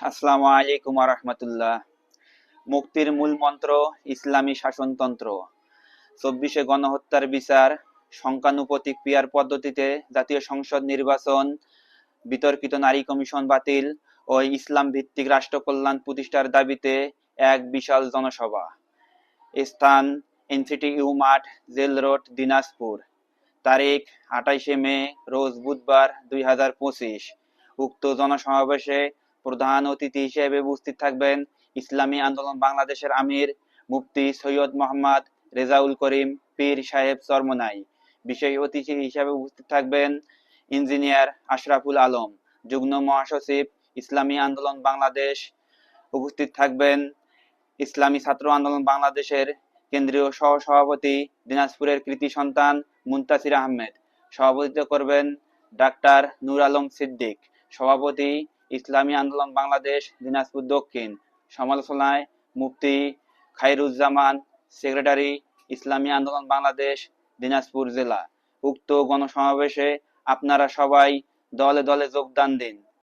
আসসালামু আলাইকুম ওয়া রাহমাতুল্লাহ। মুক্তির মূল মন্ত্র ইসলামী শাসনতন্ত্র। ২৪শে গণহত্যার বিচার, সংখ্যানুপাতিক পিয়ার পদ্ধতিতে জাতীয় সংসদ নির্বাচন, বিতর্কিত নারী কমিশন বাতিল ও ইসলাম ভিত্তিক রাষ্ট্র কল্যাণ প্রতিষ্ঠার দাবিতে এক বিশাল জনসভা। স্থান এনসিটিইউ মাঠ, জেল রোড, দিনাজপুর। তারিখ ২৮শে মে, রোজ বুধবার ২০২৫। উক্ত জনসমাবেশে প্রধান অতিথি হিসেবে উপস্থিত থাকবেন ইসলামী আন্দোলন বাংলাদেশের আমির মুফতি সৈয়দ মোহাম্মদ রেজাউল করিম পীর সাহেব চরমোনাই। বিশেষ অতিথি হিসেবে উপস্থিত থাকবেন ইঞ্জিনিয়ার আশরাফুল আলম, যুগ্ম মহাসচিব ইসলামী আন্দোলন বাংলাদেশ। উপস্থিত থাকবেন ইসলামী ছাত্র আন্দোলন বাংলাদেশের কেন্দ্রীয় সহ-সভাপতি দিনাজপুরের কৃতি সন্তান মুনতাসির আহমেদ। সভাপতিত্ব করবেন ডাক্তার নূর আলম সিদ্দিক, সভাপতি ইসলামী আন্দোলন বাংলাদেশ দিনাজপুর দক্ষিণ। সমালোচনায় মুফতি খায়রুজ্জামান, সেক্রেটারি ইসলামী আন্দোলন বাংলাদেশ দিনাজপুর জেলা। উক্ত গণসমাবেশে আপনারা সবাই দলে দলে যোগদান দিন।